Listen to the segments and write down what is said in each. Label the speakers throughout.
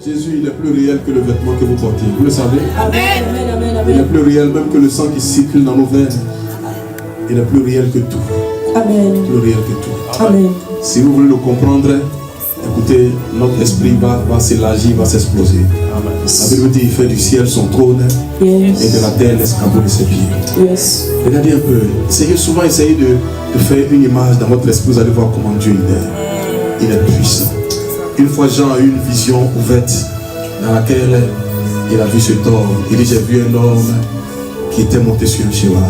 Speaker 1: Jésus, il est plus réel que le vêtement que vous portez. Vous le savez?
Speaker 2: Amen.
Speaker 1: Il est plus réel même que le sang qui circule dans nos veines. Il est plus réel que tout.
Speaker 2: Amen.
Speaker 1: Plus réel que tout.
Speaker 2: Amen.
Speaker 1: Si vous voulez le comprendre, écoutez, notre esprit va s'élargir, va s'exploser. La Bible dit, il fait du ciel son trône et de la terre l'escabeau de ses pieds.
Speaker 2: Yes.
Speaker 1: Regardez un peu. Essayez de faire une image dans votre esprit. Vous allez voir comment Dieu il est. Il est puissant. Une fois Jean a eu une vision ouverte dans laquelle il a vu cet homme. Il dit, j'ai vu un homme qui était monté sur un cheval.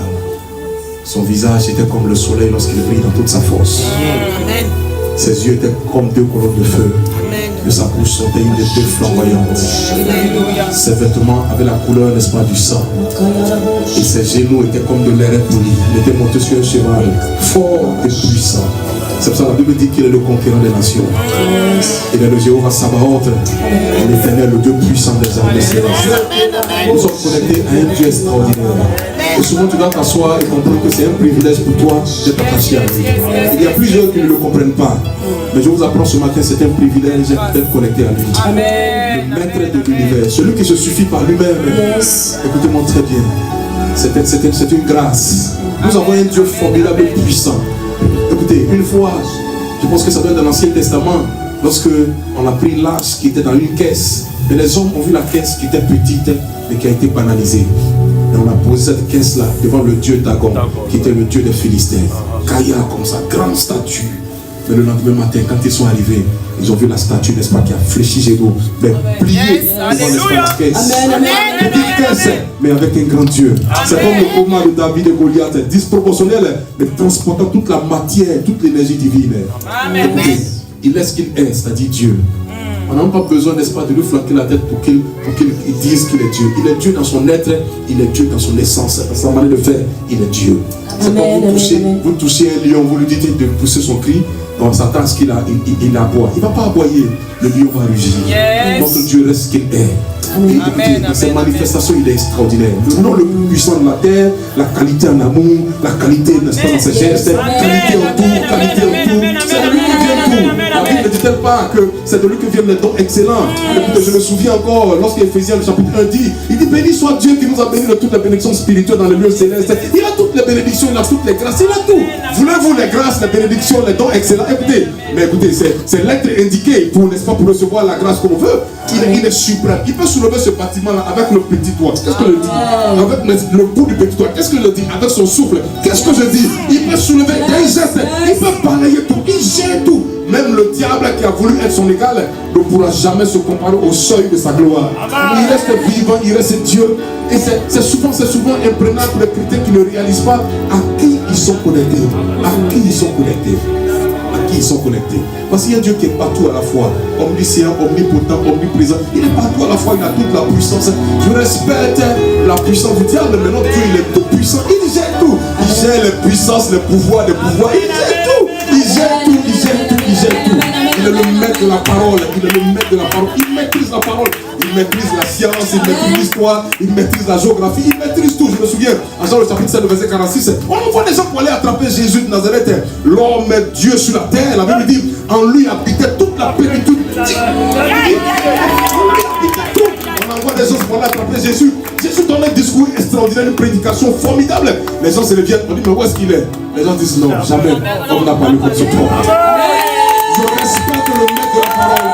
Speaker 1: Son visage était comme le soleil lorsqu'il brille dans toute sa force.
Speaker 3: Amen.
Speaker 1: Ses yeux étaient comme deux colonnes de feu.
Speaker 3: Amen.
Speaker 1: De sa bouche sortait une épée flamboyante. Ses vêtements avaient la couleur, n'est-ce pas, du sang. Et ses genoux étaient comme de l'air poli. Il était monté sur un cheval fort et puissant. C'est pour ça que la Bible dit qu'il est le conquérant des nations. Il est le Jéhovah Sabaoth, l'Éternel, le Dieu puissant des armées célestes. Nous sommes connectés à un Dieu extraordinaire. Et souvent tu dois t'asseoir et comprendre que c'est un privilège pour toi d'être attaché à lui. Il y a plusieurs qui ne le comprennent pas. Mais je vous apprends ce matin, c'est un privilège d'être connecté à lui.
Speaker 2: Amen.
Speaker 1: Le maître de l'univers, celui qui se suffit par lui-même. Écoutez-moi très bien. C'est une grâce. Nous avons un Dieu formidable et puissant. Écoutez, une fois, je pense que ça doit être dans l'Ancien Testament, lorsque on a pris l'arche qui était dans une caisse, et les hommes ont vu la caisse qui était petite, mais qui a été banalisée. Et on a posé cette caisse-là devant le Dieu Dagon, qui était le Dieu des Philistins. Kaya comme ça, grande statue. Mais le lendemain matin, quand ils sont arrivés, ils ont vu la statue, n'est-ce pas, qui a fléchi Jésus, mais pliée devant la caisse. Petite caisse, mais avec un grand Dieu. C'est comme le combat de David et Goliath, disproportionnel, mais transportant toute la matière, toute l'énergie divine. Écoutez, il est ce qu'il est, c'est-à-dire Dieu. On n'a pas besoin, n'est-ce pas, de lui flatter la tête pour qu'il dise qu'il est Dieu. Il est Dieu dans son être, il est Dieu dans son essence, dans sa manière de faire, il est Dieu. C'est comme vous touchez un lion, vous lui dites de pousser son cri, on s'attend à ce qu'il aboie. Il ne va pas aboyer, le lion va rugir. Notre Dieu reste ce qu'il est. Écoutez, dans ses manifestations, il est extraordinaire. Le nom le plus puissant de la terre, la qualité en amour, la qualité, n'est-ce pas, dans ses gestes, qualité en tout, c'est de lui qui vient tout. La Bible ne dit-elle pas que c'est de lui que viennent les dons excellents? Écoutez, je me souviens encore, lorsqu'Éphésiens, le chapitre 1 dit, il dit, béni soit Dieu qui nous a bénis de toutes les bénédictions spirituelles dans les lieux célestes. Il a toutes les bénédictions, il a toutes les grâces, il a tout. Voulez-vous les grâces, les bénédictions, les dons excellents? Écoutez, mais écoutez, c'est l'être indiqué pour, n'est-ce pas, pour recevoir la grâce qu'on veut. Il est suprême. Il peut soulever ce bâtiment-là avec le petit doigt. Qu'est-ce que je dis? Avec le bout du petit doigt. Qu'est-ce que je dis? Avec son souffle. Qu'est-ce que je dis? Il peut soulever des gestes. Il peut balayer tout. Il gère tout. Même le diable qui a voulu être son égal ne pourra jamais se comparer au seuil de sa gloire. Il reste vivant, il reste Dieu. Et c'est souvent imprenable pour les chrétiens qui ne réalisent pas à qui ils sont connectés. À qui ils sont connectés. Qui sont connectés. Parce qu'il y a un Dieu qui est partout à la fois, omniscient, omnipotent, omniprésent. Il est partout à la fois, il a toute la puissance. Je respecte la puissance du diable, mais notre Dieu, il est tout puissant. Il gère tout. Il gère les puissances, les pouvoirs, Il gère tout. Il gère tout, il gère tout, il gère tout. Il est le maître de la parole. Il est le maître de la parole. Il maîtrise la parole. Il maîtrise la science, il maîtrise l'histoire, il maîtrise la géographie, il maîtrise tout. Je me souviens, en Jean le chapitre 7, verset 46, on envoie des gens pour aller attraper Jésus de Nazareth. L'homme est Dieu sur la terre. La Bible dit, en lui habitait toute la plénitude. On envoie des gens pour aller attraper Jésus. Jésus donne un discours extraordinaire, une prédication formidable. Les gens se reviennent, on dit, mais où est-ce qu'il est? Les gens disent, non, jamais. On n'a pas le contre ce toi. Je respecte le maître de la parole.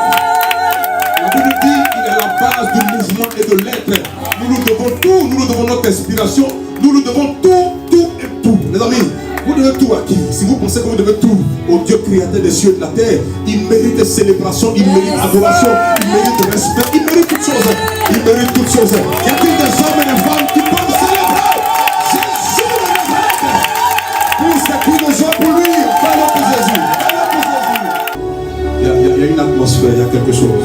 Speaker 1: Base du mouvement et de l'être. Nous nous devons tout, nous nous devons notre inspiration, nous nous devons tout et tout. Les amis, vous devez tout à qui? Si vous pensez que vous devez tout au Dieu créateur des cieux et de la terre, il mérite célébration, il mérite adoration, il mérite respect, il mérite toutes choses. Il mérite toutes choses. Y a-t-il des hommes et des femmes qui peuvent célébrer Jésus de Nazareth pour ce cri de joie pour lui? Fais-le pour Jésus. Il y a une atmosphère, il y a quelque chose.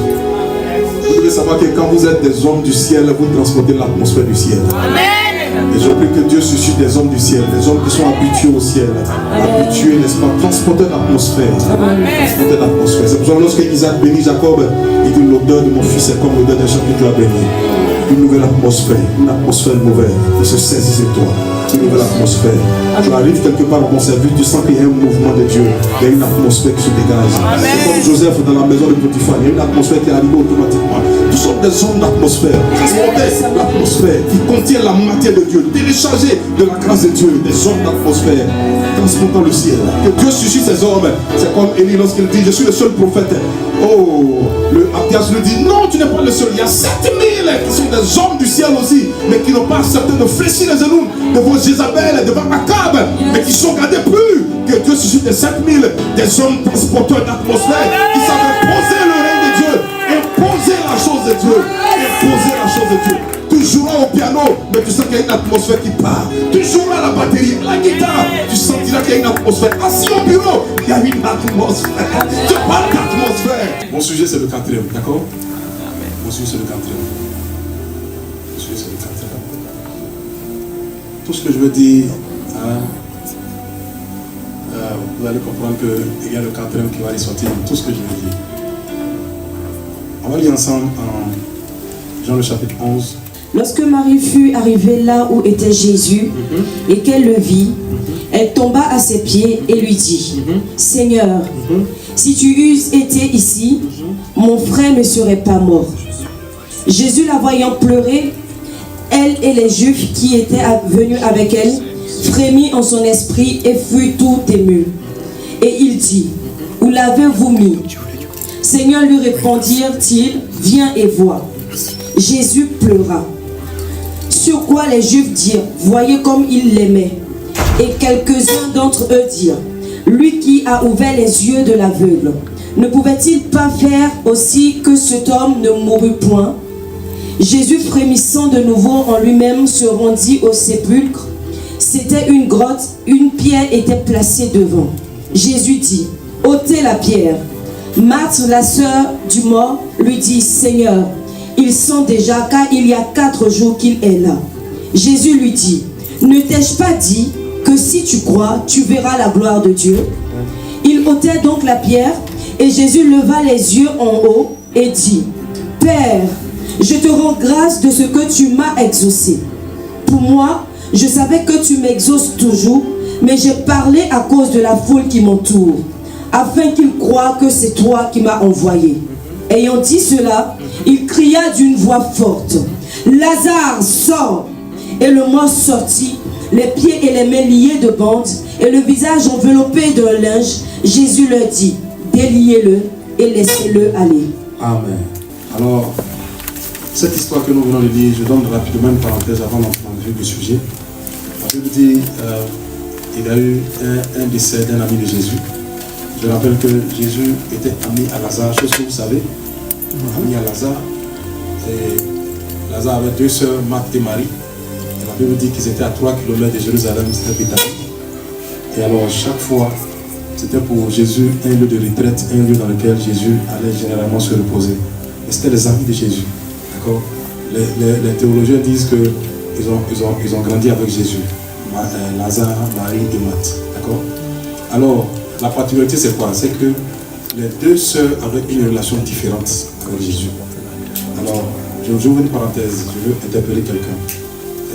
Speaker 1: Vous devez savoir que quand vous êtes des hommes du ciel, vous transportez l'atmosphère du ciel. Amen. Et je prie que Dieu suscite des hommes du ciel, des hommes qui sont habitués au ciel, habitués, n'est-ce pas, transporter l'atmosphère. Transporter l'atmosphère. C'est pour ça que lorsque Isaac bénit Jacob, il dit l'odeur de mon fils est comme l'odeur d'un champ que tu as béni. une nouvelle atmosphère, une atmosphère nouvelle qui se saisisse de toi. Une nouvelle atmosphère. Tu arrives quelque part dans ton service, tu sens qu'il y a un mouvement de Dieu. Il y a une atmosphère qui se dégage. C'est comme Joseph dans la maison de Potiphar. Il y a une atmosphère qui est arrivée automatiquement. Nous sommes des hommes d'atmosphère. Transporter l'atmosphère qui contient la matière de Dieu. Télécharger de la grâce de Dieu. Des hommes d'atmosphère. Transportant le ciel. Que Dieu suscite ces hommes. C'est comme Élie lorsqu'il dit, je suis le seul prophète. Oh, le Abdias lui dit, non, tu n'es pas le seul. Il y a 7000 qui sont des hommes du ciel aussi, mais qui n'ont pas accepté de fléchir les genoux devant Jézabel, devant Akab, mais qui sont gardés plus. Que Dieu suscite des 7000, des hommes transporteurs d'atmosphère qui savent imposer le règne de Dieu, imposer la chose de Dieu, imposer la chose de Dieu. Tu joueras au piano, mais tu sens qu'il y a une atmosphère qui part. Tu joueras à la batterie, la guitare, tu sentiras qu'il y a une atmosphère. Assis au bureau, il y a une atmosphère. Tu parles d'atmosphère. Mon sujet c'est le 4e, d'accord? Mon sujet c'est le 4e. Mon sujet c'est le 4e. Tout ce que je veux dire, vous allez comprendre qu'il y a le 4e qui va ressortir dans tout ce que je veux dire. On va lire ensemble en Jean le chapitre 11.
Speaker 2: Lorsque Marie fut arrivée là où était Jésus et qu'elle le vit, elle tomba à ses pieds et lui dit, Seigneur, si tu eusses été ici, mon frère ne serait pas mort. Jésus, la voyant pleurer, elle et les Juifs qui étaient venus avec elle, frémit en son esprit et fut tout ému. Et il dit, où l'avez-vous mis? Seigneur, lui répondirent-ils, viens et vois. Jésus pleura. Sur quoi les Juifs dirent, voyez comme il l'aimait. Et quelques-uns d'entre eux dirent, lui qui a ouvert les yeux de l'aveugle, ne pouvait-il pas faire aussi que cet homme ne mourût point? Jésus, frémissant de nouveau en lui-même, se rendit au sépulcre. C'était une grotte, une pierre était placée devant. Jésus dit, ôtez la pierre. Marthe, la sœur du mort, lui dit, Seigneur, il sent déjà car il y a 4 jours qu'il est là. Jésus lui dit, ne t'ai-je pas dit que si tu crois, tu verras la gloire de Dieu? Il ôtait donc la pierre et Jésus leva les yeux en haut et dit, Père, je te rends grâce de ce que tu m'as exaucé. Pour moi, je savais que tu m'exauces toujours, mais j'ai parlé à cause de la foule qui m'entoure, afin qu'ils croient que c'est toi qui m'as envoyé. Ayant dit cela, il cria d'une voix forte, Lazare, sors! Et le mort sortit, les pieds et les mains liés de bandes, et le visage enveloppé d'un linge. Jésus leur dit, déliez-le et laissez-le aller.
Speaker 1: Amen. Alors, cette histoire que nous venons de lire, je donne rapidement une parenthèse avant d'entrer dans le sujet. La Bible dit, il y a eu un décès d'un ami de Jésus. Je rappelle que Jésus était ami à Lazare, chose que vous savez, ami à Lazare. Et Lazare avait 2 sœurs, Marthe et Marie. Et la Bible dit qu'ils étaient à 3 km de Jérusalem, c'était Béthanie. Et alors, chaque fois, c'était pour Jésus un lieu de retraite, un lieu dans lequel Jésus allait généralement se reposer. Et c'était les amis de Jésus. D'accord? Les théologiens disent qu'ils ont grandi avec Jésus. Lazare, Marie et Marthe. D'accord? Alors, la particularité c'est quoi? C'est que les 2 sœurs avaient une relation différente avec Jésus. Alors, je vous ouvre une parenthèse, je veux interpeller quelqu'un.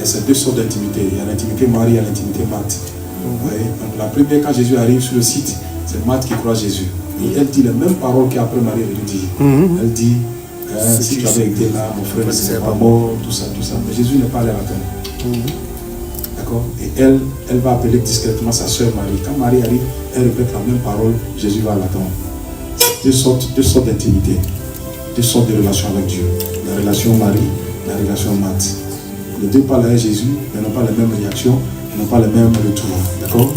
Speaker 1: C'est 2 sortes d'intimité. Il y a l'intimité Marie et l'intimité Marthe. Vous voyez? Donc la première, quand Jésus arrive sur le site, c'est Marthe qui croit Jésus. Et elle dit les mêmes paroles qu'après Marie lui dit. Elle dit, si tu avais été là, mon frère ne serait pas mort, tout ça. Mais Jésus n'est pas allé l'attendre. D'accord? Et elle va appeler discrètement sa sœur Marie. Quand Marie arrive, elle répète la même parole, Jésus va l'attendre. 2 sortes d'intimité, 2 sortes de relations avec Dieu. La relation Marie, la relation Marthe. Les 2 parlent à Jésus, mais n'ont pas les mêmes réactions, n'ont pas les mêmes retours. D'accord?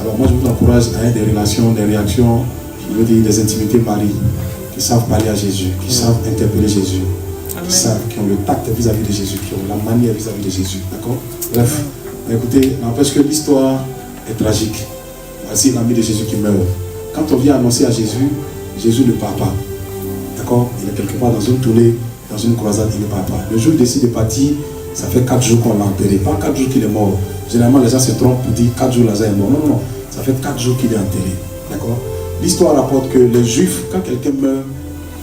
Speaker 1: Alors moi je vous encourage à avoir des relations, des réactions, je veux dire des intimités Marie, qui savent parler à Jésus, qui savent interpeller Jésus, qui ont le tact vis-à-vis de Jésus, qui ont la manière vis-à-vis de Jésus. D'accord? Bref, écoutez, n'empêche que l'histoire est tragique. Voici l'ami de Jésus qui meurt. Quand on vient annoncer à Jésus, Jésus ne part pas. D'accord? Il est quelque part dans une tournée, dans une croisade, il ne part pas. Le jour où il décide de partir, ça fait 4 jours qu'on l'a enterré. Pas 4 jours qu'il est mort. Généralement, les gens se trompent pour dire 4 jours Lazare est mort. Non. Ça fait 4 jours qu'il est enterré. D'accord? L'histoire rapporte que les Juifs, quand quelqu'un meurt,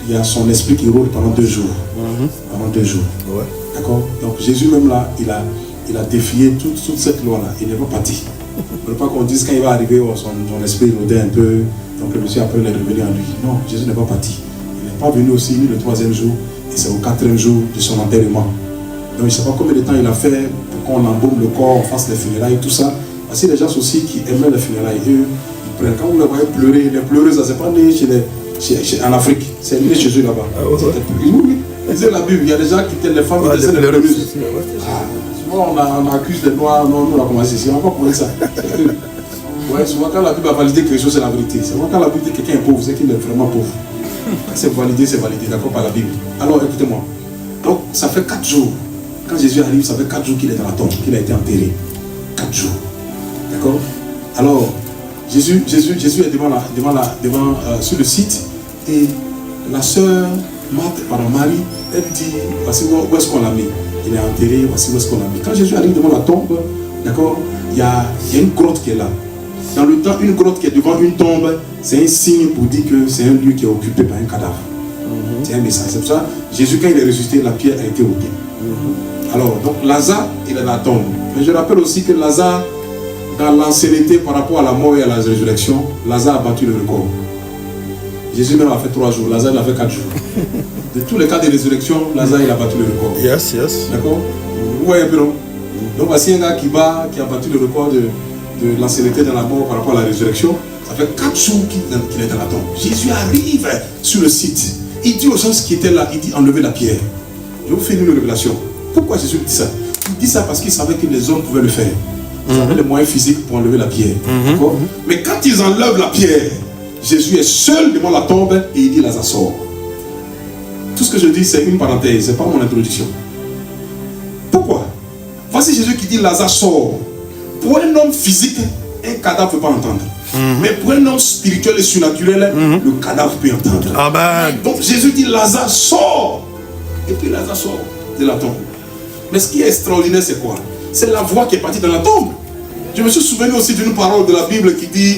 Speaker 1: il y a son esprit qui rôde pendant 2 jours. Pendant 2 jours.
Speaker 3: Ouais.
Speaker 1: D'accord? Donc Jésus même là, il a défié toute cette loi-là. Il n'est pas parti. Il ne faut pas qu'on dise quand il va arriver, son esprit rôdait un peu. Donc le monsieur après il est revenu en lui. Non, Jésus n'est pas parti. Il n'est pas venu aussi ni le 3e jour. Et c'est au 4e jour de son enterrement. Donc je ne sais pas combien de temps il a fait pour qu'on embaume le corps, on fasse les funérailles, tout ça. Parce que les gens aussi qui aimaient les funérailles, eux, ils prennent. Quand vous les voyez pleurer, les pleureuses, ça c'est pas né en Afrique, c'est né chez eux là-bas.
Speaker 3: Ah, ouais.
Speaker 1: Oui, lisez la Bible, il y a des gens qui étaient les femmes qui étaient les pleureuses. Souvent on accuse les noirs, non, nous on a commencé ici, on va pas prendre ça. Ouais, souvent quand la Bible a validé quelque chose, c'est la vérité. C'est souvent quand la Bible dit que quelqu'un est pauvre, c'est qu'il est vraiment pauvre. Quand c'est validé, d'accord, par la Bible. Alors écoutez-moi, donc ça fait 4 jours. Quand Jésus arrive, ça fait 4 jours qu'il est dans la tombe, qu'il a été enterré. 4 jours. D'accord? Alors, Jésus est sur le site et la sœur Marie, elle dit, voici où est-ce qu'on l'a mis. Il est enterré, voici où est-ce qu'on l'a mis. Quand Jésus arrive devant la tombe, d'accord, il y a une grotte qui est là. Dans le temps, une grotte qui est devant une tombe, c'est un signe pour dire que c'est un lieu qui est occupé par un cadavre. C'est un message. C'est pour ça, Jésus, quand il est ressuscité, la pierre a été ôtée. Alors, donc Lazare, il est dans la tombe. Mais je rappelle aussi que Lazare, dans l'ancienneté par rapport à la mort et à la résurrection, Lazare a battu le record. Jésus même a fait 3 jours, Lazare il a fait 4 jours. De tous les cas de résurrection, Lazare il a battu le record.
Speaker 3: Yes.
Speaker 1: D'accord? Vous voyez un peu, non? Donc voici un gars qui a battu le record de l'ancienneté dans la mort par rapport à la résurrection. Ça fait 4 jours qu'il est dans la tombe. Jésus arrive sur le site. Il dit aux gens qui étaient là, il dit enlevez la pierre. Je vais vous faire une révélation. Pourquoi Jésus dit ça? Il dit ça parce qu'il savait que les hommes pouvaient le faire. Ils avaient les moyens physiques pour enlever la pierre. Mais quand ils enlèvent la pierre, Jésus est seul devant la tombe et il dit Lazare sort. Tout ce que je dis, c'est une parenthèse, ce n'est pas mon introduction. Pourquoi? Voici Jésus qui dit Lazare sort. Pour un homme physique, un cadavre ne peut pas entendre. Mais pour un homme spirituel et surnaturel, le cadavre peut entendre.
Speaker 3: Amen.
Speaker 1: Donc Jésus dit Lazare sort. Et puis Lazare sort de la tombe. Mais ce qui est extraordinaire, c'est quoi? C'est la voix qui est partie dans la tombe. Je me suis souvenu aussi d'une parole de la Bible qui dit,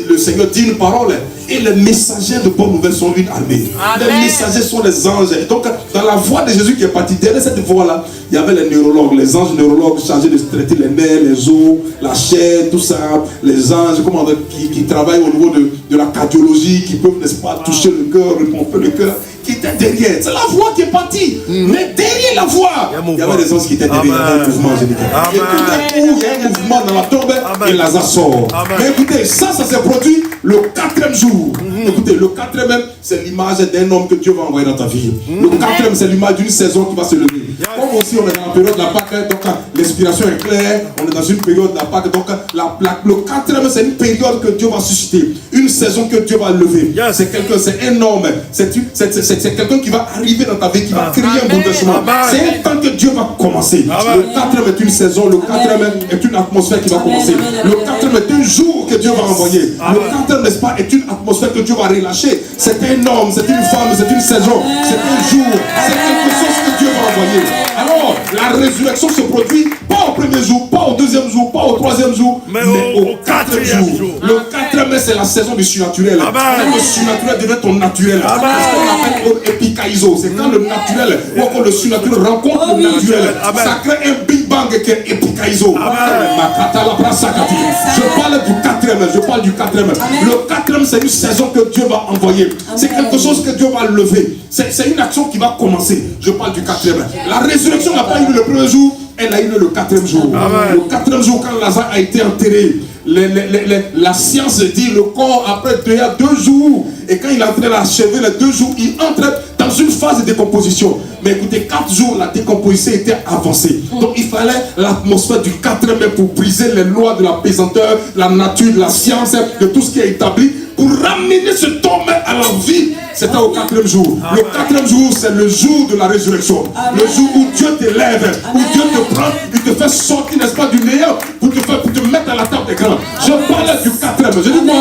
Speaker 1: le Seigneur dit une parole et les messagers de bonne nouvelle sont une armée. Amen. Les messagers sont les anges. Et donc dans la voix de Jésus qui est partie, derrière cette voix-là, il y avait les neurologues, les anges neurologues chargés de traiter les nerfs, les os, la chair, tout ça, les anges qui travaillent au niveau de la cardiologie, qui peuvent, n'est-ce pas, toucher le cœur, repomper le cœur, qui étaient derrière. C'est la voix qui est partie. Mais derrière la voix, il y avait des anges qui étaient derrière. Il y avait un mouvement, je dis. Et tout d'un coup, il y a un mouvement dans la tombe et Lazare sort. Mais écoutez, ça s'est produit le 4e jour. Écoutez, le 4e, c'est l'image d'un homme que Dieu va envoyer dans ta vie. Le 4e, c'est l'image d'une saison qui va se lever. Comme aussi, on est dans la période de la Pâque, donc l'inspiration est claire. On est dans une période de la Pâque, donc le 4e, c'est une période que Dieu va susciter. Une saison que Dieu va lever. C'est un homme. C'est quelqu'un qui va arriver dans ta vie, qui va créer un bouleversement. C'est un temps que Dieu va commencer. Le 4e est une saison, le 4e est une atmosphère qui va commencer. Le 4e est un jour que Dieu va envoyer. Le 4e, n'est-ce pas, est une atmosphère que Dieu va relâcher. C'est un homme, c'est une femme, c'est une saison, c'est un jour, c'est quelque chose que Dieu va envoyer. Alors, la résurrection se produit pas au 1er jour, pas au 2e jour, pas au 3e jour, mais au 4e jour. Le 4e, c'est la saison du surnaturel. Le surnaturel devient ton naturel. C'est ce qu'on appelle épikaizo. C'est quand le naturel ou quand le surnaturel rencontre le naturel. Ça crée un big bang qui est épikaizo. Je parle du 4e. Le 4e, c'est une saison que Dieu va envoyer. C'est quelque chose que Dieu va lever. C'est une action qui va commencer. Je parle du 4e. La résurrection n'a pas eu le 1er jour, elle a eu le 4e jour. Le 4e jour, quand Lazare a été enterré, la science dit le corps après 2 jours. Et quand il est entré à achever les 2 jours, il entre dans une phase de décomposition. Mais écoutez, 4 jours, la décomposition était avancée. Donc il fallait l'atmosphère du 4e pour briser les lois de la pesanteur, la nature, de la science, de tout ce qui est établi, pour ramener ce homme à la vie. C'était au 4e jour. Le 4e jour, c'est le jour de la résurrection. Le jour où Dieu t'élève, où Dieu te prend, il te fait sortir, n'est-ce pas, du néant, pour te mettre à la table des grands. Je parle du 4e. Je dis quoi?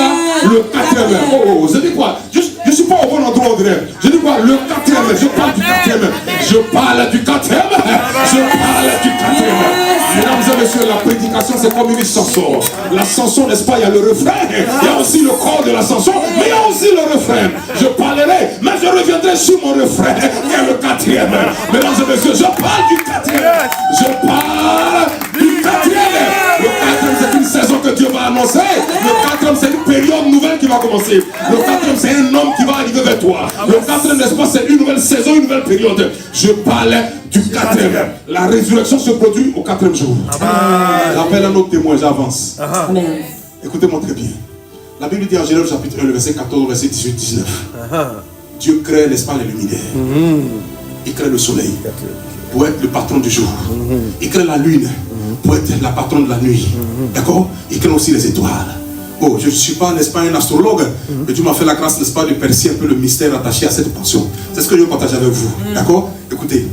Speaker 1: Le 4e. Je dis quoi? Je ne suis pas au bon endroit, Audrey. Je dis quoi? Le 4e. Je parle du 4e. Je parle du 4e. Je parle du 4e. Mesdames et messieurs, la prédication, c'est comme une chanson. La chanson, n'est-ce pas, il y a le refrain, il y a aussi le corps de la chanson, mais il y a aussi le refrain. Je parlerai, mais je reviendrai sur mon refrain. Et le quatrième, mesdames et messieurs, je parle du quatrième. Je parle du quatrième. Le quatrième, c'est une saison que Dieu va annoncer. Le quatrième, c'est une période nouvelle qui va commencer. Le quatrième, c'est un homme qui va arriver vers toi. Le quatrième, n'est-ce pas, c'est une nouvelle saison, une nouvelle période. Je parle du quatrième. La résurrection se produit au quatrième jour. J'appelle un autre témoin, j'avance. Écoutez-moi très bien. La Bible dit en Genèse chapitre 1, le verset 14, verset 18-19. Dieu crée, n'est-ce pas, les luminaires. Il crée le soleil pour être le patron du jour. Il crée la lune pour être la patronne de la nuit. D'accord? Il crée aussi les étoiles. Oh, je ne suis pas, n'est-ce pas, un astrologue, mais Dieu m'a fait la grâce, n'est-ce pas, de percer un peu le mystère attaché à cette portion. C'est ce que je veux partager avec vous. D'accord? Écoutez,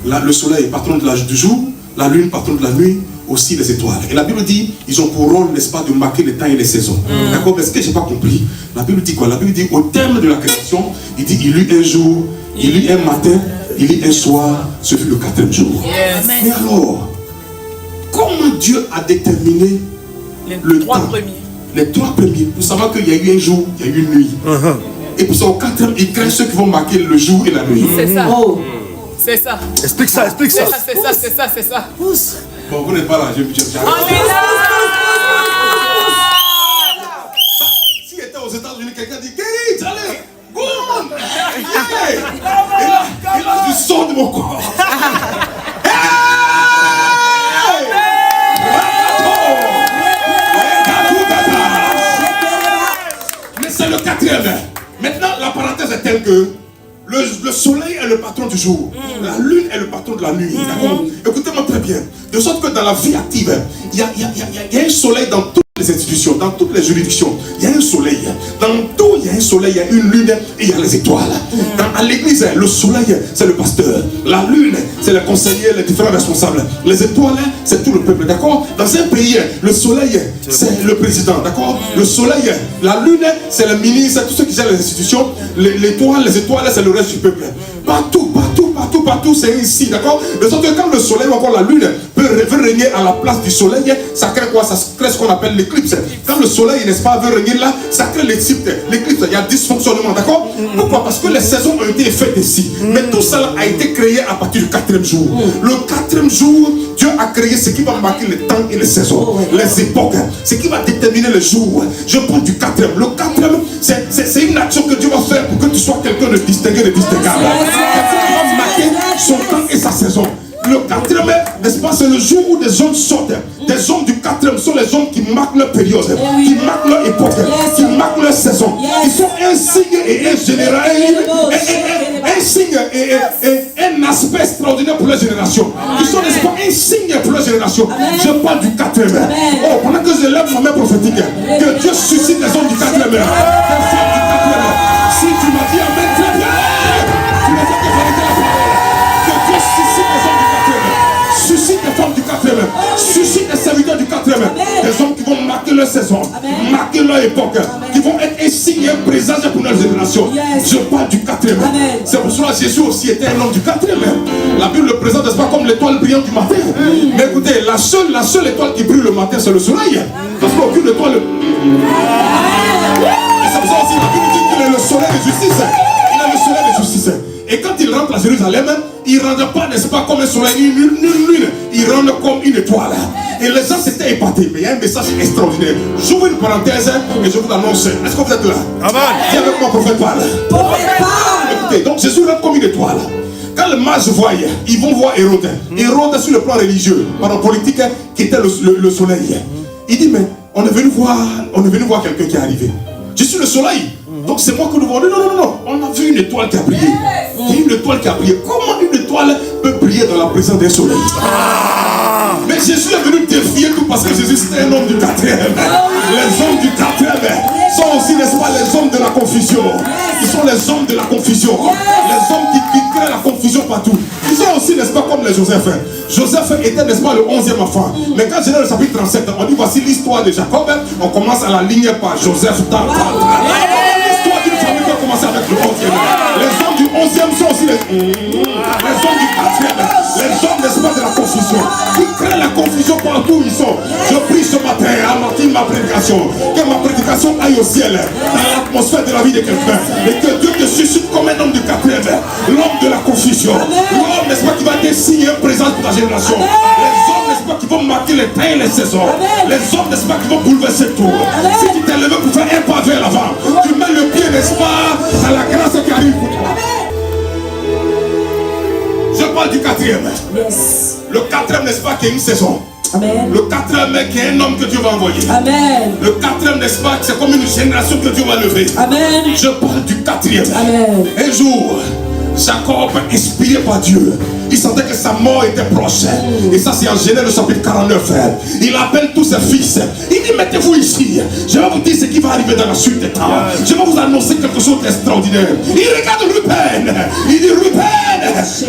Speaker 1: le soleil, patron du jour, la lune, patron de la nuit, aussi les étoiles. Et la Bible dit, ils ont pour rôle, n'est-ce pas, de marquer les temps et les saisons. D'accord? Mais ce que je n'ai pas compris, la Bible dit quoi? La Bible dit, au terme de la création, il dit, il eut un jour, il eut un matin, il eut un soir, ce fut le quatrième jour. Mais alors, comment Dieu a déterminé les trois premiers? Les trois premiers, pour savoir qu'il y a eu un jour, il y a eu une nuit. Et puis au quatrième, il crée ceux qui vont marquer le jour et la nuit.
Speaker 3: C'est ça.
Speaker 2: Oh.
Speaker 3: C'est ça.
Speaker 4: Explique ça, explique ça.
Speaker 3: C'est ça.
Speaker 1: Bon, vous n'êtes pas là, j'arrive. S'il était aux États-Unis, quelqu'un dit Kate, allez, go on! Et là, je sors de mon corps. Mais c'est le quatrième. Maintenant, la parenthèse est telle que le soleil est le patron du jour. La lune est le patron de la nuit. Écoutez-moi très bien. De sorte que dans la vie active, il y a un soleil dans toutes les institutions, dans toutes les juridictions. Il y a un soleil. Dans tout, il y a un soleil, il y a une lune et il y a les étoiles. À l'église, le soleil, c'est le pasteur. La lune, c'est le conseiller, les différents responsables. Les étoiles, c'est tout le peuple. D'accord? Dans un pays, le soleil, c'est le président. D'accord? Le soleil, la lune, c'est le ministre, tous ceux qui gèrent les institutions. Les étoiles, c'est le reste du peuple. Partout, c'est ici, d'accord? De sorte que quand le soleil ou encore la lune veut régner à la place du soleil, ça crée quoi? Ça crée ce qu'on appelle l'éclipse. Quand le soleil, n'est-ce pas, veut régner là, ça crée l'éclipse. Il y a dysfonctionnement, d'accord? Pourquoi? Parce que les saisons ont été faites ici. Mais tout ça a été créé à partir du quatrième jour. Le quatrième jour, Dieu a créé ce qui va marquer les temps et les saisons, les époques, ce qui va déterminer les jours. Je parle du quatrième. Le quatrième, c'est une action que Dieu va faire pour que tu sois quelqu'un de distingué, de distinguable. Quelqu'un qui va marquer son temps et sa saison. Le quatrième, n'est-ce pas, c'est le jour où des hommes sortent. Des hommes du quatrième sont les hommes qui marquent leur période, qui marquent leur époque, qui marquent leur saison. Ils sont un signe et un général, un signe et un aspect extraordinaire pour leur génération. Ils sont, n'est-ce pas, un signe pour leur génération. Je parle du quatrième. Oh, pendant que je lève ma main prophétique, que Dieu suscite les hommes du quatrième. Des femmes du quatrième. Si tu m'as dit amen, très bien. Tu m'as dit que vérité la parole. Que Dieu suscite les hommes du quatrième. Suscite les femmes du quatrième. Suscite les serviteurs du quatrième. Des hommes qui vont marquer leur saison, marquer leur époque, qui vont être un signe et un présage pour notre génération. Je parle du quatrième. C'est pour cela que Jésus aussi était un homme du quatrième. La Bible le présente, n'est-ce pas, comme l'étoile brillante du matin. Mais écoutez, la seule étoile qui brille le matin, c'est le soleil. Parce qu'aucune étoile. Et c'est pour ça aussi la Bible dit qu'il est le soleil de justice. Il est le soleil de justice. Et quand il rentre à Jérusalem, il ne rentre pas, n'est-ce pas, comme un soleil, une lune. Il rentre comme une étoile. Et les gens s'étaient épatés. Mais il y a un message extraordinaire. J'ouvre une parenthèse et je vous l'annonce. Est-ce que vous êtes là? Amen. Dis avec moi, prophète parle. Écoutez, donc Jésus rentre comme une étoile. Quand les mages voient, ils vont voir Hérode. Hérode, sur le plan religieux, par le politique, qui était le soleil. Il dit, mais on est venu voir quelqu'un qui est arrivé. Je suis le soleil. Donc c'est moi que nous voyons. Non. On a vu une étoile qui a brillé. Une étoile qui a brillé. Comment une étoile peut briller dans la présence d'un soleil? Mais Jésus est venu défier tout parce que Jésus c'était un homme du quatrième. Les hommes du quatrième sont aussi, n'est-ce pas, les hommes de la confusion. Ils sont les hommes de la confusion. Les hommes qui créent la confusion partout. Ils sont aussi, n'est-ce pas, comme les Joseph. Joseph était, n'est-ce pas, le 11e enfant. Mais quand Genèse le chapitre 37, on dit voici l'histoire de Jacob. On commence à la ligne par Joseph. L'histoire d'une famille qui a commencé avec le 11e. Les hommes du 11e sont aussi les hommes du 4e. Les hommes, n'est-ce pas, de la confusion. Ils créent la confusion partout où ils sont. Je prie ce matin à Martine ma prédication. Que ma prédication aille au ciel, dans l'atmosphère de la vie de quelqu'un. Et que Dieu te suscite comme un homme du quatrième, l'homme de la confusion. L'homme, n'est-ce pas, qui va désigner une présence pour ta génération. Les hommes, n'est-ce pas, qui vont marquer les temps et les saisons. Les hommes, n'est-ce pas, qui vont bouleverser tout. Si tu t'es levé pour faire un pas vers l'avant, tu mets le pied, n'est-ce pas, dans la grâce qui arrive pour toi. Je parle du quatrième. Le quatrième, n'est-ce pas, qui est une saison.
Speaker 2: Amen.
Speaker 1: Le quatrième qui est un homme que Dieu va envoyer.
Speaker 2: Amen.
Speaker 1: Le quatrième, n'est-ce pas, c'est comme une génération que Dieu va lever.
Speaker 2: Amen.
Speaker 1: Je parle du quatrième.
Speaker 2: Amen.
Speaker 1: Un jour, Jacob, inspiré par Dieu, il sentait que sa mort était proche. Et ça, c'est en Genèse chapitre 49. Il appelle tous ses fils. Il dit, mettez-vous ici. Je vais vous dire ce qui va arriver dans la suite des temps. Je vais vous annoncer quelque chose d'extraordinaire. Il regarde Ruben. Il dit, Ruben,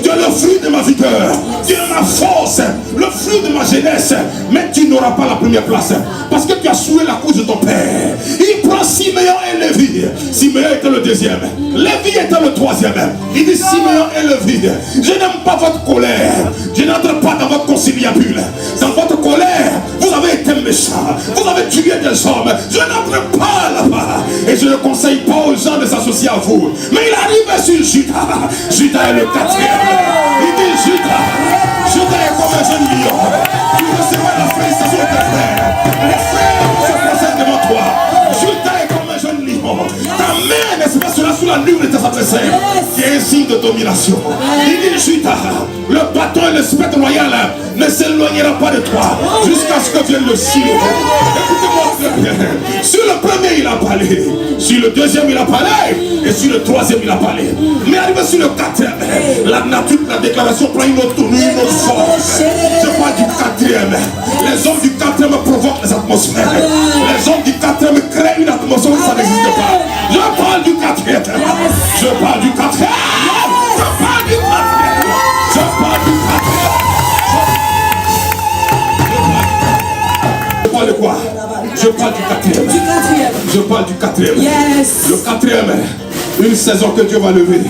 Speaker 1: tu es le fruit de ma vigueur. Tu es ma force. Le fruit de ma jeunesse. Mais tu n'auras pas la première place. Parce que tu as souillé la cause de ton père. Il prend Siméon et Lévi. Siméon était le deuxième. Lévi était le troisième. Il dit, Siméon et Lévi, je n'aime pas votre colère. Je n'entre pas dans votre conciliabule. Dans votre colère, vous avez été méchant. Vous avez tué des hommes. Je n'entre pas là-bas. Et je ne conseille pas aux gens de s'associer à vous. Mais il arrive sur Judas. Judas est le quatrième. Il dit, Judas est comme un jeune lion. Tu recevras la félicitation de tes frères. Les frères se procèdent devant toi. Judas est comme un jeune lion. Ta main, n'est-ce pas, sera sous la nuque de tes adversaires. Qui est un signe de domination. Il dit, Judas, le bâton et le spectre royal ne s'éloignera pas de toi jusqu'à ce que vienne le ciel. Écoutez-moi très bien. Sur le premier, il a parlé. Sur le deuxième, il a parlé. Et sur le troisième, il a parlé. Mais arrivé sur le quatrième, la nature de la déclaration prend une autre tournure, une autre forme. Je parle du quatrième. Les hommes du quatrième provoquent les atmosphères. Les hommes du quatrième créent une atmosphère où ça n'existe pas. Je parle du quatrième. Je parle du quatrième. Je parle du quatrième. Je parle du quatrième. Je parle de quoi? Je parle du quatrième. Je parle du quatrième. Le quatrième, une saison que Dieu va lever.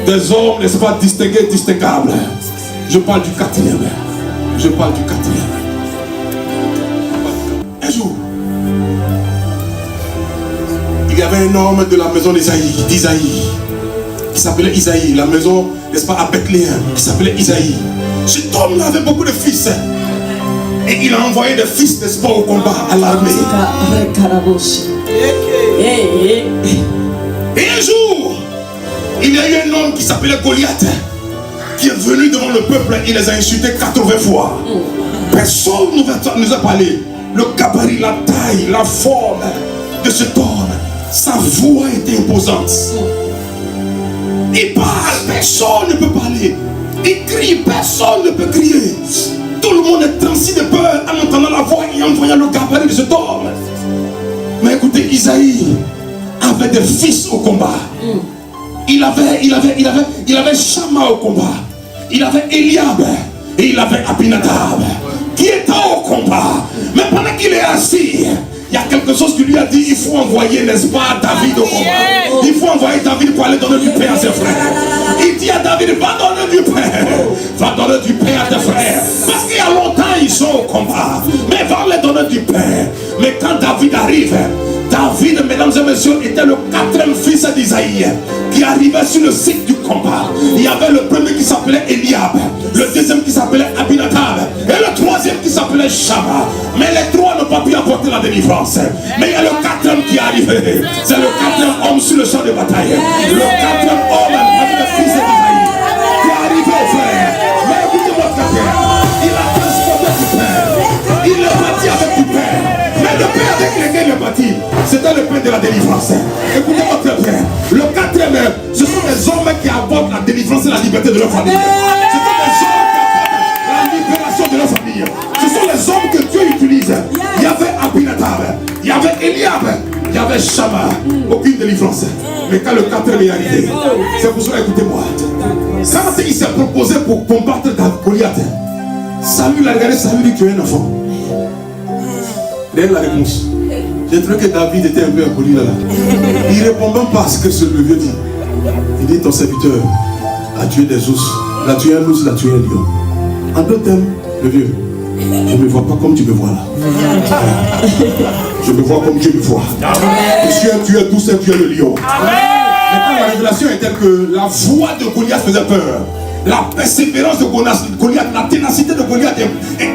Speaker 1: Des hommes, n'est-ce pas, distingués, distinguables. Je parle du quatrième. Je parle du quatrième. Un jour, il y avait un homme de la maison d'Isaïe, qui s'appelait Isaïe. La maison, n'est-ce pas, à Bethléem, qui s'appelait Isaïe. Cet homme avait beaucoup de fils. Et il a envoyé des fils, n'est-ce pas, au combat, à l'armée. Et un jour, il y a eu un homme qui s'appelait Goliath, qui est venu devant le peuple. Il les a insultés 80 fois. Personne ne nous a parlé. Le gabarit, la taille, la forme de cet homme, sa voix était imposante. Il parle, personne ne peut parler. Il crie, personne ne peut crier. Tout le monde est transi de peur en entendant la voix et en voyant le gabarit de cet homme. Mais écoutez, Isaïe avait des fils au combat. Il avait Shama au combat. Il avait Eliab et il avait Abinadab qui étaient au combat. Mais pendant qu'il est assis, il y a quelque chose qui lui a dit, il faut envoyer, n'est-ce pas, David au combat. Il faut envoyer David pour aller donner du pain à ses frères. Il dit à David, va donner du pain. Va donner du pain à tes frères. Parce qu'il y a longtemps, ils sont au combat. Mais va leur donner du pain. Mais quand David arrive, David, mesdames et messieurs, était le quatrième fils d'Isaïe qui arrivait sur le site du combat. Il y avait le premier qui s'appelait Eliab, le deuxième qui s'appelait Abinadab et le troisième qui s'appelait Shama. Mais les trois n'ont pas pu apporter la délivrance. Mais il y a le quatrième qui est arrivé. C'est le quatrième homme sur le champ de bataille. Le quatrième homme avec le fils d'Isaïe qui est arrivé, frère. Mais écoutez-moi très bien. Il a transporté du pain. Il est parti avec du pain. Mais le pain avec lequel il est parti, c'était le pain de la délivrance. Écoutez-moi très bien. Le quatrième, ce sont les hommes qui apportent la délivrance et la liberté de leur famille. Ce sont les hommes qui apportent la libération de leur famille. Ce sont les hommes que Dieu utilise. Il y avait Abinadab, il y avait Eliab, il y avait Shama. Aucune délivrance. Mais quand le quatrième est arrivé, c'est pour cela, écoutez-moi. Quand il s'est proposé pour combattre Goliath, Samuel a regardé, Samuel dit, tu es un enfant. Dès la réponse, j'ai trouvé que David était un peu impoli là. Il ne répond même pas à ce que le vieux dit. Il dit, ton serviteur a tué des ours. Il a tué un ours, il a tué un lion. En d'autres termes, le vieux, je ne me vois pas comme tu me vois là. Je me vois comme Dieu me voit. Je suis un tueur, tout c'est un tueur le lion. Mais quand la révélation est telle que la voix de Goliath faisait peur. La persévérance de Goliath, la ténacité de Goliath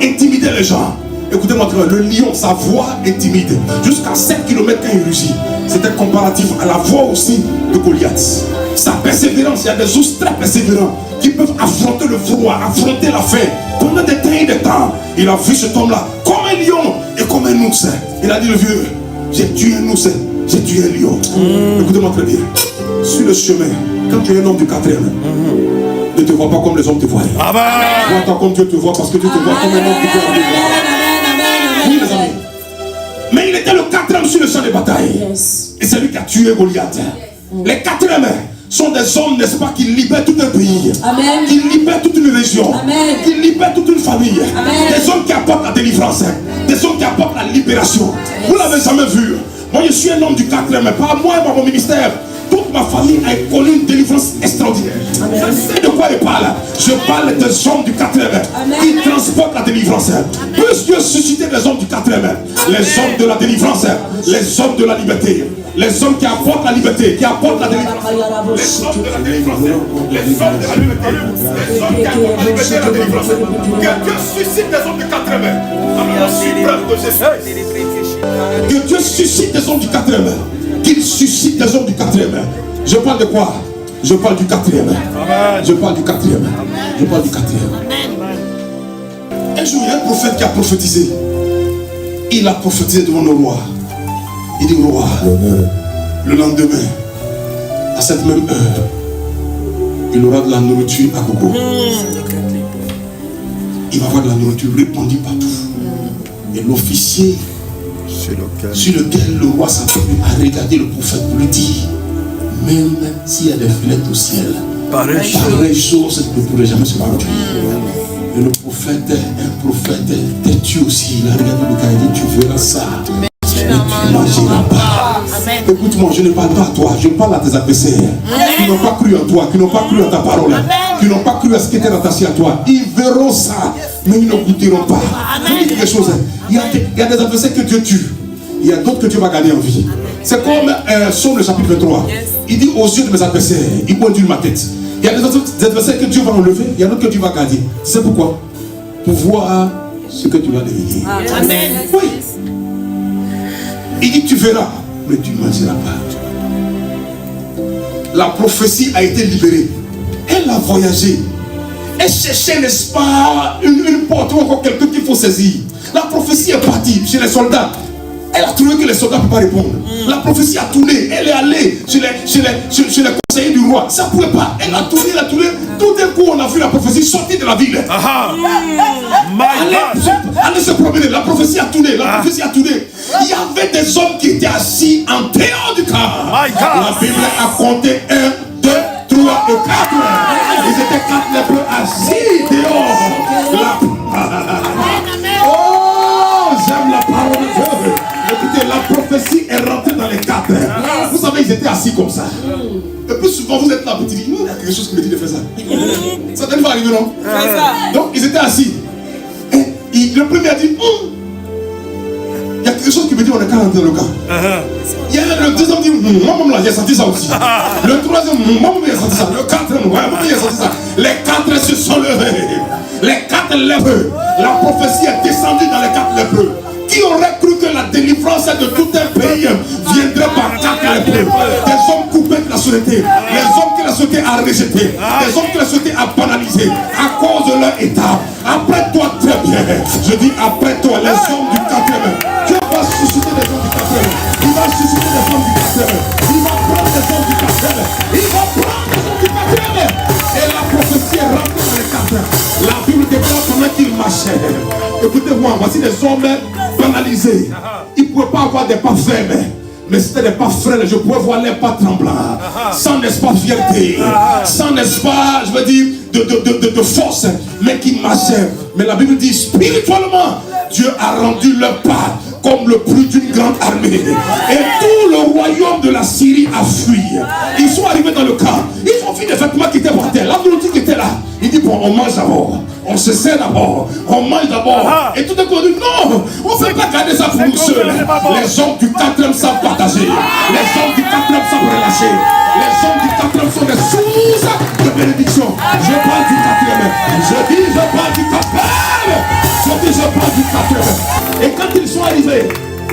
Speaker 1: intimidait les gens. Écoutez-moi, le lion, sa voix est timide. Jusqu'à 7 km quand il rugit. C'était comparatif à la voix aussi de Goliath. Sa persévérance, il y a des ours très persévérants qui peuvent affronter le froid, affronter la faim. Pendant des temps et des temps, il a vu cet homme-là comme un lion et comme un ours. Il a dit, le vieux, j'ai tué un ours, j'ai tué un lion. Écoutez-moi très bien. Sur le chemin, quand tu es un homme du 4e, ne te vois pas comme les hommes te voient. Vois-toi comme Dieu te voit, parce que Dieu te voit comme un homme qui voit. Oui, les amis. Mais il était le 4e sur le champ de bataille. Et c'est lui qui a tué Goliath. Les 4e sont des hommes, n'est-ce pas, qui libèrent tout un pays. Amen. Qui libèrent toute une région. Amen. Qui libèrent toute une famille. Amen. Des hommes qui apportent la délivrance. Des hommes qui apportent la libération. Vous l'avez jamais vu. Moi, je suis un homme du 4e, mais pas moi, par mon ministère. Toute ma famille a connu une délivrance extraordinaire. Amen. Je sais de quoi je parle. Je parle des hommes du 4e qui transportent la délivrance. Plus Dieu susciter des hommes du 4e, les hommes de la délivrance, les hommes de la liberté, les hommes qui apportent la liberté, qui apportent la délivrance, les hommes de la délivrance, les hommes de la liberté, les hommes qui apportent la liberté et la délivrance. Que Dieu suscite des hommes du 4e. Alors, je suis preuve de Jésus. Que Dieu suscite des hommes du 4e. Qu'il suscite des hommes du 4e. Je parle de quoi? Je parle du 4e. Je parle du 4e. Je parle du 4e. Un jour, il y a un prophète qui a prophétisé. Il a prophétisé devant le roi. Il dit, roi, le lendemain, à cette même heure, il aura de la nourriture à gogo. Il va avoir de la nourriture répandue partout. Et l'officier sur lequel le roi s'appelle a regardé le prophète pour lui dire, même s'il y a des fenêtres au ciel, pareille chose ne pourrait jamais se produire. Et le prophète, un prophète têtu aussi, il a regardé le gars et dit, tu verras ça, mais tu n'agiras pas. Écoute-moi, je ne parle pas à toi, je parle à tes adversaires qui n'ont pas cru en toi, qui n'ont pas cru en ta parole, qui n'ont pas cru à ce qui était rattaché à toi. Ils verront ça, mais ils ne goûteront pas. Je vous dis quelque chose, il y a des adversaires que Dieu tue. Il y a d'autres que Dieu va garder en vie. C'est comme Somme le chapitre 23. Il dit aux yeux de mes adversaires, ils pointent ma tête. Il y a des adversaires que Dieu va enlever, il y a d'autres que Dieu va garder. Tu sais pourquoi? Pour voir ce que tu vas devenir. Amen. Oui. Il dit tu verras, mais tu ne mangeras pas. La prophétie a été libérée. Elle a voyagé. Elle cherchait, n'est-ce pas, une porte ou encore quelqu'un qu'il faut saisir. La prophétie est partie chez les soldats. Elle a trouvé que les soldats ne peuvent pas répondre. La prophétie a tourné. Elle est allée chez les conseillers du roi. Ça ne pouvait pas. Elle a tourné, elle a tourné. Tout d'un coup, on a vu la prophétie sortir de la ville. Allez se promener. La prophétie a tourné. La prophétie a tourné. Il y avait des hommes qui étaient assis en dehors du camp. La Bible a compté 1, 2, 3 et 4. Ils étaient 4 lépreux assis dehors. Oh, j'aime la parole de Dieu. Écoutez, la prophétie est rentrée dans les 4. Vous savez, ils étaient assis comme ça. Et plus souvent, vous êtes là, vous dites, il y a quelque chose qui me dit de faire ça. Ça ne va arriver, non? Donc, ils étaient assis. Et le premier a dit, il y a quelque chose qui me dit, on est qu'à rentrer dans le camp. Il y a le deuxième dit, maman, là, j'ai senti ça aussi. Le troisième, maman, j'ai senti ça. Le quatrième, maman, j'ai senti ça. Les 4 se sont levés. Les 4 lépreux. La prophétie est descendue dans les 4 lépreux. Qui aurait cru que la délivrance de tout un pays viendrait par 4 lépreux? Des hommes coupés de la société, les hommes que la société a rejetés, des hommes que la société a banalisés à cause de leur état. Après toi, très bien, je dis après toi, les hommes du 4e. Dieu va susciter des hommes du 4e. Il va susciter des hommes du 4e. Il va prendre des hommes du 4e. Il va prendre des hommes du 4e. Et la prophétie est rentrée dans les 4. La Bible déclare pendant qu'il marchait. Écoutez-moi, voici des hommes banalisés. Ils ne pouvaient pas avoir des pas fermes. Mais c'était des pas frêles, je pouvais voir les pas tremblants. Sans, n'est-ce pas, fierté. Sans, n'est-ce pas, je veux dire, de force. Mais qui marchaient. Mais la Bible dit, spirituellement, Dieu a rendu leur pas comme le plus d'une grande armée. Et tout le royaume de la Syrie a fui. Ils sont arrivés dans le camp. Ils ont vu des vêtements qui étaient par terre. La nourriture qui était là. Il dit bon, on mange d'abord, on se sert d'abord, on mange d'abord. Et tout d'un coup on dit non, on ne peut pas garder ça pour nous seuls. Les hommes du 4e savent partager. Les hommes du 4e savent relâcher. Les hommes du 4e sont des sources de bénédiction. Je parle du 4e. Je dis je parle du 4e. Je dis je parle du 4e. Et quand ils sont arrivés,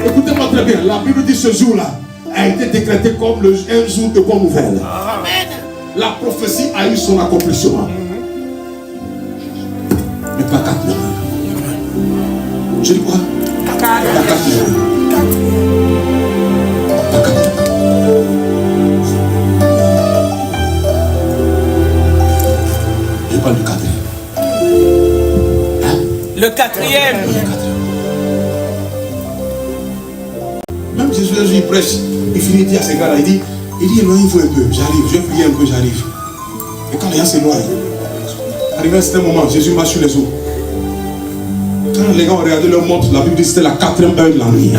Speaker 1: écoutez-moi très bien, la Bible dit ce jour-là a été décrété comme un jour de bonne nouvelle. Amen. La prophétie a eu son accomplissement. Mais pas 4 heures. Je dis quoi? Pas 4 heures. Pas 4 heures. Je parle du 4e. Hein?
Speaker 3: Le 4e.
Speaker 1: Même Jésus, il prêche, il finit de dire à ces gars-là, il dit éloignez-vous un peu, j'arrive, je vais prier un peu, j'arrive. Et quand les gens s'éloignent, arrivé à un certain moment, Jésus marche sur les eaux. Quand les gens ont regardé leur montre, la Bible dit que c'était la 4e heure de la nuit.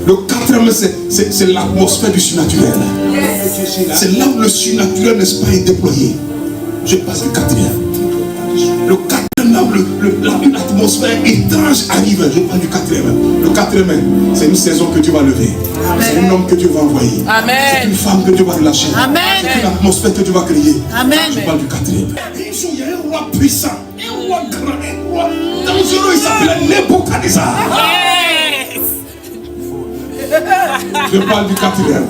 Speaker 1: Le 4e, c'est l'atmosphère du surnaturel. C'est là où le surnaturel, n'est-ce pas, est déployé. Je passe le 4e. Le 4e, là où l'atmosphère étrange arrive. Je parle du 4e. Le 4e, c'est une saison que Dieu va lever. C'est un homme que Dieu va envoyer. C'est une femme que Dieu va relâcher. C'est une atmosphère que Dieu va créer. Je parle du 4e. Il y a un roi puissant, un roi grand, un roi dangereux. Il s'appelait Nebuchadnezzar. Je parle du 4e.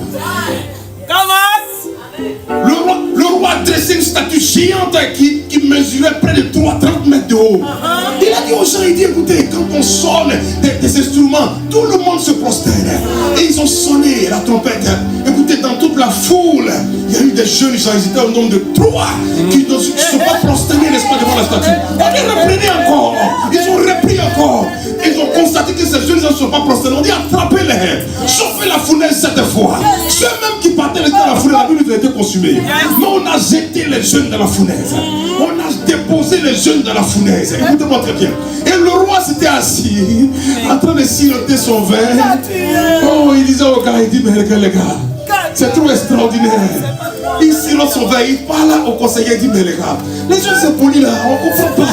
Speaker 1: Le roi dressait une statue géante qui mesurait près de 30 mètres de haut. Il a dit aux gens, il dit écoutez, quand on sonne des instruments, tout le monde se prosterne. Et ils ont sonné la trompette. Écoutez, dans toute la foule, il y a eu des jeunes, ils étaient au nombre de 3 qui ne se sont pas prosternés, n'est-ce pas, devant la statue. On dit reprenez encore. Ils ont repris encore. Ils ont constaté que ces jeunes ne sont pas prosternés. On dit attrapez-les. Chauffez la fournaise 7 fois. Ceux même qui partaient dans la fournaise, la Bible était consumée. Mais on a jeté les jeunes dans la fournaise. On a déposé les jeunes dans la fournaise. Écoutez-moi très bien. Et le roi s'était assis, en train de siroter son vin. Oh, il disait aux gars, il dit, mais les gars, c'est trop extraordinaire. Il sirote son vin, il parle au conseiller, il dit, mais les gars, les gens se polient là, on ne comprend pas.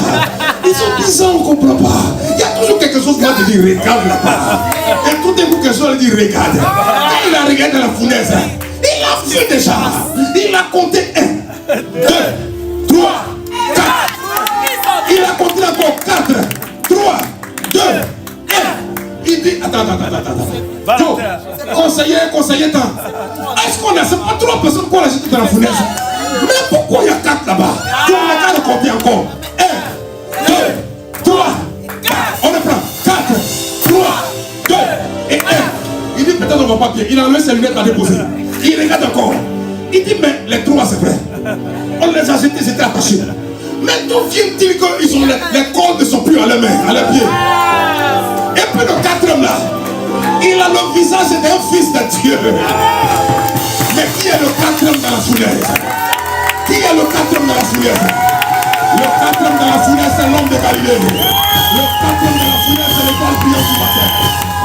Speaker 1: Ils sont bizarres, on ne comprend pas. Il y a toujours quelque chose qui va te dire, regarde là-bas. Et tout d'un coup, quelque chose lui dit, regarde. Et il a regardé la fournaise. Il a vu déjà. Il a compté 1, 2, 3, 4. Il a compté encore 4, 3, 2, 1. Il dit, attends. Conseiller, attends. Est-ce qu'on a, c'est pas 3 personnes qu'on a jeté dans la fournaise? Mais pourquoi il y a 4 là-bas? Tu as le compter encore. 1, 2, 3, 4. On reprend. 4, 3, 2 et 1. Il dit, peut-être on va pas bien. Il enlève ses lunettes à déposer. Il regarde encore. Il dit, mais les 3 c'est vrai. On les a jetés, c'était attaché. Mais d'où vient-il qu'ils ont les cordes ne sont plus à leurs mains, à leurs pieds? Et puis le 4e là, il a le visage d'un fils de Dieu. Mais qui est le 4e dans la fournaise? Qui est le 4e dans la fournaise? Le 4e dans la fournaise, c'est l'homme de Galilée. Le 4e dans la fournaise, c'est l'étoile brillante du matin.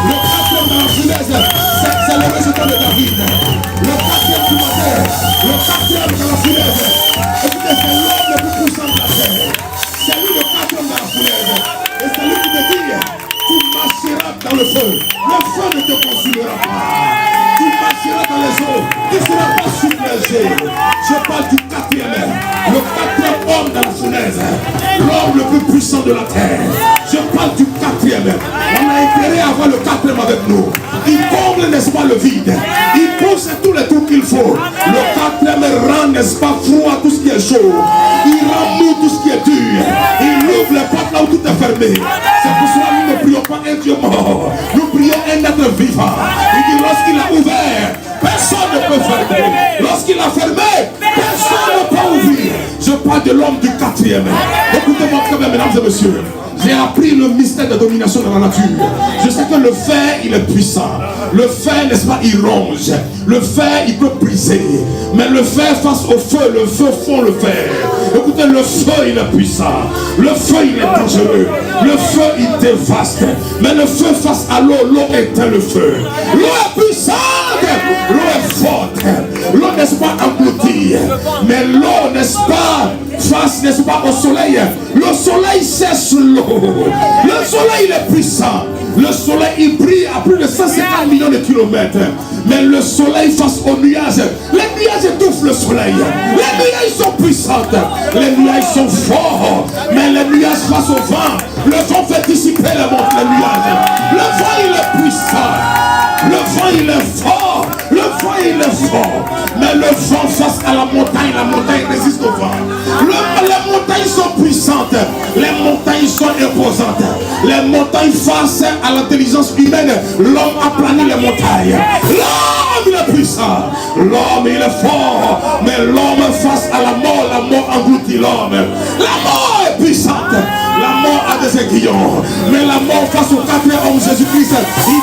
Speaker 1: Le 4e dans la fournaise, c'est le résultat de David. Le 4e du matin, le 4e dans la fournaise. Écoutez, c'est l'homme le plus puissant de la terre. C'est lui le 4e dans la fournaise. Et c'est lui qui me dit, tu marcheras dans le feu. Le feu ne te consumera pas. Tu marcheras dans les eaux. Tu ne seras pas submergé. Je parle du 4e. Le 4e homme dans la fournaise. L'homme le plus puissant de la terre. Je parle du 4e. On a intérêt à avoir le 4e avec nous. Il comble, n'est-ce pas, le vide. Il pousse tous les trucs qu'il faut. Le 4e rend, n'est-ce pas, froid tout ce qui est chaud. Il rend mou tout ce qui est dur. Il ouvre les portes là où tout est fermé. C'est pour cela que nous ne prions pas un Dieu mort. Nous prions un être vivant. Il dit lorsqu'il a ouvert, personne ne peut fermer. Lorsqu'il a fermé, personne ne peut ouvrir. Je parle de l'homme du 4e. Écoutez-moi très bien, mesdames et messieurs. J'ai appris le mystère de domination dans la nature. Je sais que le fer, il est puissant. Le fer, n'est-ce pas, il ronge. Le fer, il peut briser. Mais le fer face au feu, le feu fond le fer. Écoutez, le feu, il est puissant. Le feu, il est dangereux. Le feu, il dévaste. Mais le feu face à l'eau, l'eau éteint le feu. L'eau est puissante. l'eau est forte. L'eau, n'est-ce pas, engloutie. Mais l'eau, n'est-ce pas, face, n'est-ce pas, au soleil. Le soleil sèche l'eau. Le soleil, il est puissant. Le soleil, il brille à plus de 150 millions de kilomètres. Mais le soleil face aux nuages, les nuages étouffent le soleil. Les nuages sont puissantes. Les nuages sont forts. Mais les nuages face au vent, le vent fait dissiper les nuages. Le vent, il est puissant. Le vent, il est fort. Le vent, il est fort. Mais le vent face à la montagne résiste au vent. Les montagnes sont puissantes. Les montagnes sont imposantes. Les montagnes face à l'intelligence humaine. L'homme a plané les montagnes. L'homme, il est puissant. L'homme, il est fort. Mais l'homme face à la mort engloutit l'homme. La mort est puissante. La mort a des aiguillons. Mais la mort face au quatrième homme Jésus-Christ, il